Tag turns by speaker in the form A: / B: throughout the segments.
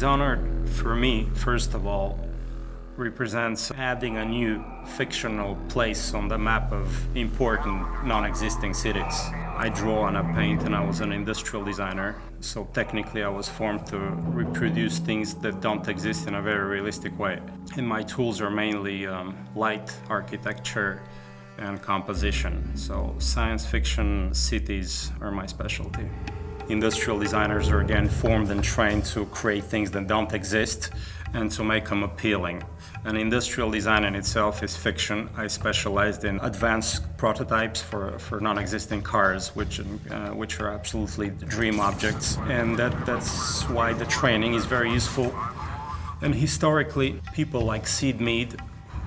A: Dishonored, for me, first of all, represents adding a new fictional place on the map of important non-existing cities. I draw and I paint, and I was an industrial designer, so technically I was formed to reproduce things that don't exist in a very realistic way. And my tools are mainly light, architecture, and composition. So science fiction cities are my specialty. Industrial designers are again formed and trained to create things that don't exist and to make them appealing. And industrial design in itself is fiction. I specialized in advanced prototypes for non-existing cars, which are absolutely dream objects. And that's why the training is very useful. And historically, people like Sid Mead,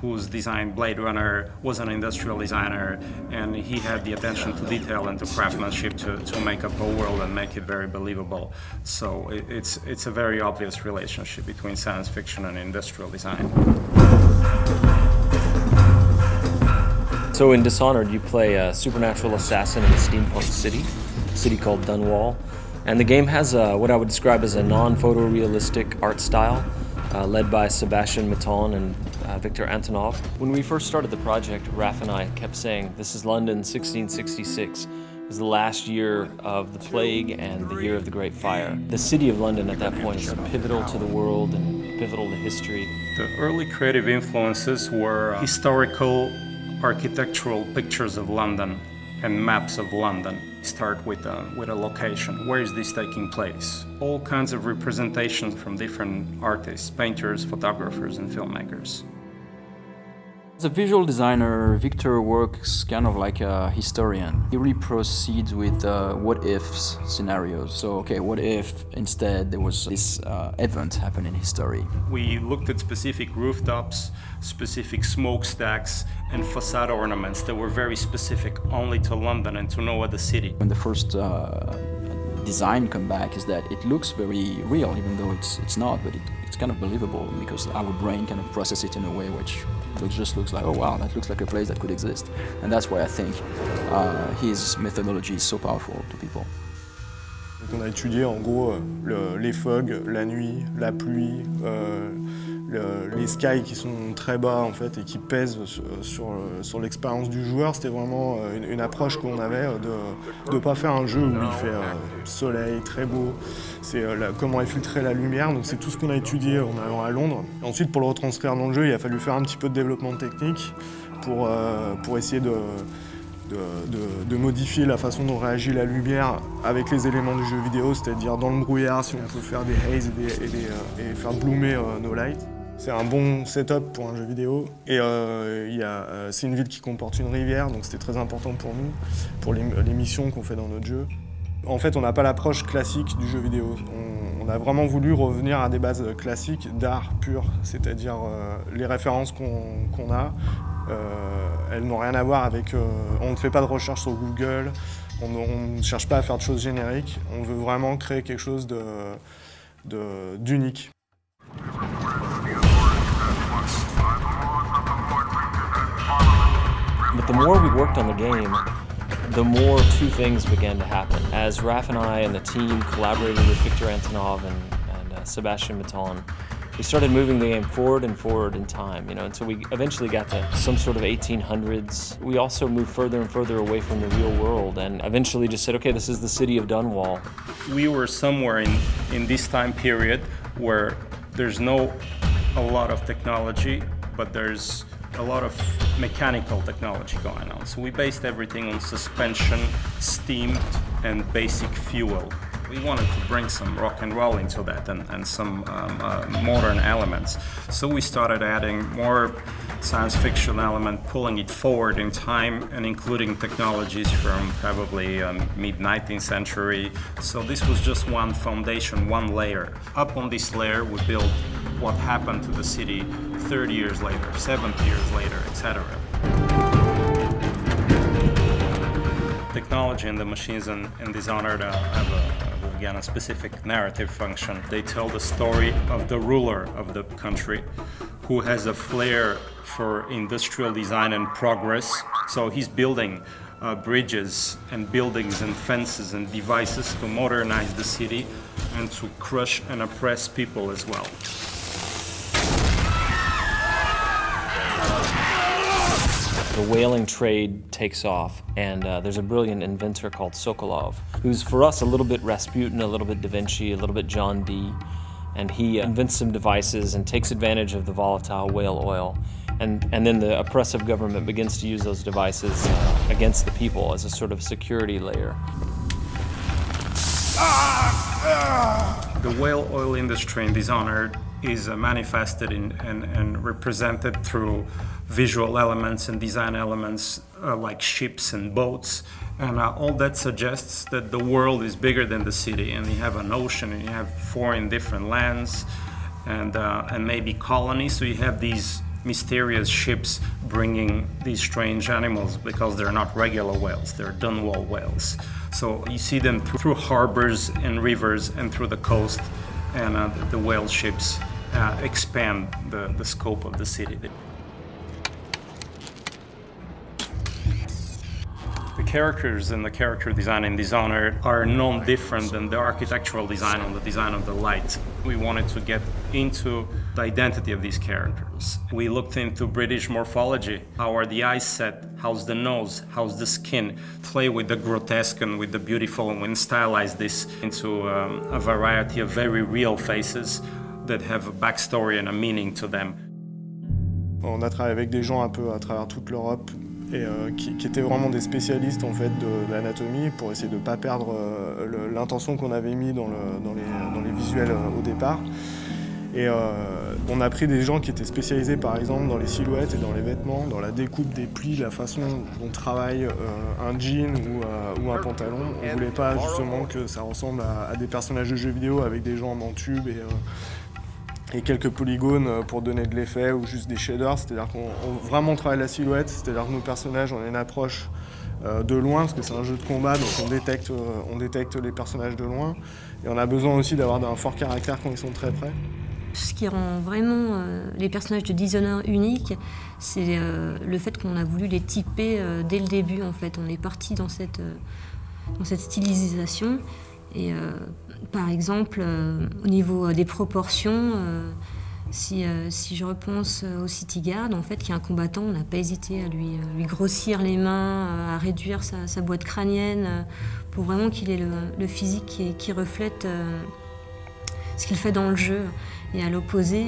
A: who's designed Blade Runner, was an industrial designer, and he had the attention to detail and to craftsmanship to make up a world and make it very believable. So it's a very obvious relationship between science fiction and industrial design.
B: So in Dishonored, you play a supernatural assassin in a steampunk city called Dunwall. And the game has what I would describe as a non-photorealistic art style, led by Sebastian Mitton and Victor Antonov. When we first started the project, Raph and I kept saying, this is London 1666. It was the last year of the plague and the year of the Great Fire. The city of London at that point is pivotal to the world and pivotal to history.
A: The early creative influences were historical architectural pictures of London and maps of London. Start with a location. Where is this taking place? All kinds of representations from different artists, painters, photographers, and filmmakers.
C: As a visual designer, Victor works kind of like a historian. He really proceeds with what-ifs scenarios. So, okay, what if instead there was this event happen in history?
A: We looked at specific rooftops, specific smokestacks, and facade ornaments that were very specific only to London and to no other city.
C: When the first design come back is that it looks very real, even though it's not, but it's kind of believable because our brain kind of processes it in a way which just looks like, oh wow, that looks like a place that could exist. And that's why I think his methodology is so powerful to people.
D: On a étudié en gros les fogs, la nuit, la pluie, les skies qui sont très bas en fait et qui pèsent sur l'expérience du joueur. C'était vraiment une approche qu'on avait de ne pas faire un jeu où il fait soleil, très beau. C'est comment infiltrer la lumière, donc c'est tout ce qu'on a étudié en allant à Londres. Ensuite, pour le retranscrire dans le jeu, il a fallu faire un petit peu de développement technique pour essayer de modifier la façon dont réagit la lumière avec les éléments du jeu vidéo, c'est-à-dire dans le brouillard, si on peut faire des haze et faire bloomer nos lights. C'est un bon setup pour un jeu vidéo. Et c'est une ville qui comporte une rivière, donc c'était très important pour nous, pour les missions qu'on fait dans notre jeu. En fait, on n'a pas l'approche classique du jeu vidéo. On a vraiment voulu revenir à des bases classiques d'art pur, c'est-à-dire les références qu'on a. Elles n'ont rien à voir avec... on ne fait pas de recherche sur Google, on ne cherche pas à faire de choses génériques, on veut vraiment créer quelque chose d'unique.
B: But the more we worked on the game, the more two things began to happen. As Raph and I and the team collaborated with Victor Antonov and Sebastian Mitton, we started moving the game forward and forward in time, until we eventually got to some sort of 1800s. We also moved further and further away from the real world and eventually just said, okay, this is the city of Dunwall.
A: We were somewhere in this time period where there's a lot of technology, but there's a lot of mechanical technology going on. So we based everything on suspension, steam, and basic fuel. We wanted to bring some rock and roll into that and some modern elements. So we started adding more science fiction element, pulling it forward in time and including technologies from probably mid-19th century. So this was just one foundation, one layer. Up on this layer we built what happened to the city 30 years later, 70 years later, etc. Technology and the machines in Dishonored have again a specific narrative function. They tell the story of the ruler of the country who has a flair for industrial design and progress. So he's building bridges and buildings and fences and devices to modernize the city and to crush and oppress people as well.
B: The whaling trade takes off, and there's a brilliant inventor called Sokolov, who's for us a little bit Rasputin, a little bit Da Vinci, a little bit John Dee, and he invents some devices and takes advantage of the volatile whale oil. And then the oppressive government begins to use those devices against the people as a sort of security layer.
A: The whale oil industry in Dishonored is manifested and represented through visual elements and design elements like ships and boats. And all that suggests that the world is bigger than the city, and you have an ocean, and you have foreign different lands, and maybe colonies. So you have these mysterious ships bringing these strange animals because they're not regular whales, they're Dunwall whales. So you see them through harbors and rivers and through the coast, and the whale ships expand the scope of the city. The characters and the character design in Dishonored are no different than the architectural design and the design of the light. We wanted to get into the identity of these characters. We looked into British morphology. How are the eyes set? How's the nose? How's the skin? Play with the grotesque and with the beautiful, and we stylize this into a variety of very real faces that have a backstory and a meaning to them.
D: On a travaillé avec des gens un peu à travers toute l'Europe et qui étaient vraiment des spécialistes en fait de l'anatomie pour essayer de ne pas perdre l'intention qu'on avait mis dans les visuels au départ. Et on a pris des gens qui étaient spécialisés par exemple dans les silhouettes et dans les vêtements, dans la découpe des plis, la façon dont travaille un jean ou un pantalon. On ne voulait pas justement que ça ressemble à des personnages de jeux vidéo avec des jambes en tube et quelques polygones pour donner de l'effet ou juste des shaders. C'est-à-dire qu'on vraiment travaille la silhouette, c'est-à-dire que nos personnages, on a une approche de loin parce que c'est un jeu de combat, donc on détecte les personnages de loin. Et on a besoin aussi d'avoir un fort caractère quand ils sont très près.
E: Ce qui rend vraiment les personnages de Dishonored uniques, c'est le fait qu'on a voulu les typer dès le début. En fait, on est parti dans cette stylisation. Et par exemple, au niveau des proportions, si je repense au City Guard, en fait, qui est un combattant, on n'a pas hésité à lui grossir les mains, à réduire sa boîte crânienne, pour vraiment qu'il ait le physique qui reflète ce qu'il fait dans le jeu. Et à l'opposé,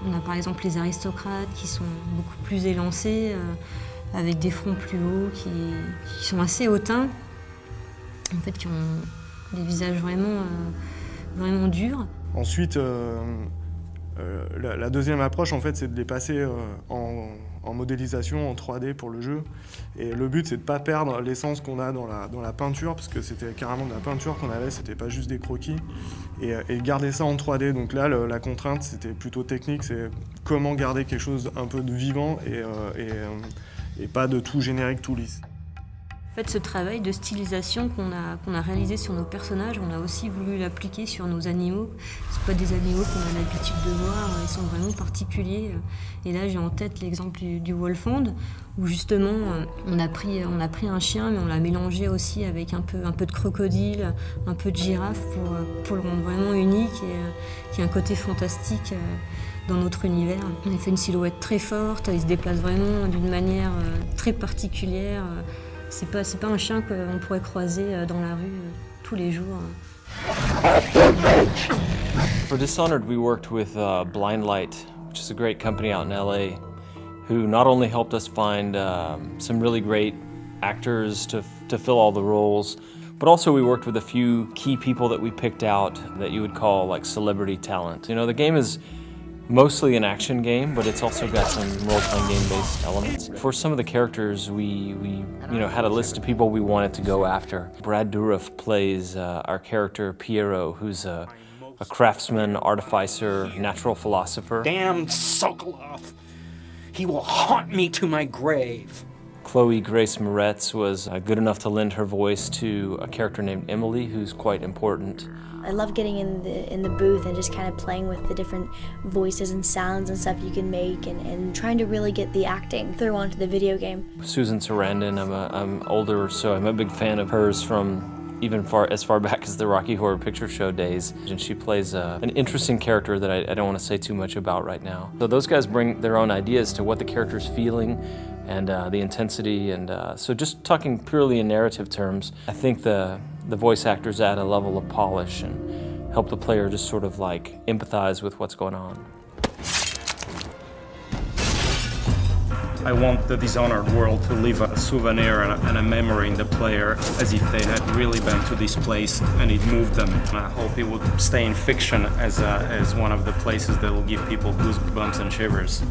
E: on a par exemple les aristocrates qui sont beaucoup plus élancés, avec des fronts plus hauts, qui sont assez hautains, en fait, qui ont des visages vraiment durs. Ensuite,
D: la deuxième approche, en fait, c'est de les passer en modélisation, en 3D pour le jeu. Et le but, c'est de ne pas perdre l'essence qu'on a dans la peinture, parce que c'était carrément de la peinture qu'on avait, c'était pas juste des croquis. Et garder ça en 3D. Donc là, la contrainte, c'était plutôt technique, c'est comment garder quelque chose un peu de vivant et pas de tout générique, tout lisse.
E: En fait, ce travail de stylisation qu'on a réalisé sur nos personnages, on a aussi voulu l'appliquer sur nos animaux. Ce pas des animaux qu'on a l'habitude de voir, ils sont vraiment particuliers. Et là, j'ai en tête l'exemple du Wolfhound, où justement, on a pris un chien, mais on l'a mélangé aussi avec un peu de crocodile, un peu de girafe, pour le rendre vraiment unique et qui a un côté fantastique dans notre univers. On a fait une silhouette très forte, il se déplace vraiment d'une manière très particulière. C'est pas un chien qu'on pourrait croiser dans la rue tous les jours.
B: For Dishonored, we worked with Blind Light, which is a great company out in LA, who not only helped us find some really great actors to fill all the roles, but also we worked with a few key people that we picked out that you would call like celebrity talent. You know, the game is mostly an action game, but it's also got some role-playing game-based elements. For some of the characters, we had a list of people we wanted to go after. Brad Dourif plays our character Piero, who's a craftsman, artificer, natural philosopher.
F: Damn Sokolov! He will haunt me to my grave.
B: Chloe Grace Moretz was good enough to lend her voice to a character named Emily, who's quite important.
F: I love getting in the booth and just kind of playing with the different voices and sounds and stuff you can make, and trying to really get the acting through onto the video game.
B: Susan Sarandon, I'm older, so I'm a big fan of hers from even as far back as the Rocky Horror Picture Show days. And she plays an interesting character that I don't want to say too much about right now. So those guys bring their own ideas to what the character's feeling and the intensity. And so just talking purely in narrative terms, I think the voice actors add a level of polish and help the player just sort of like empathize with what's going on.
A: I want the Dishonored world to leave a souvenir and a memory in the player as if they had really been to this place and it moved them. And I hope it would stay in fiction as one of the places that will give people goosebumps and shivers.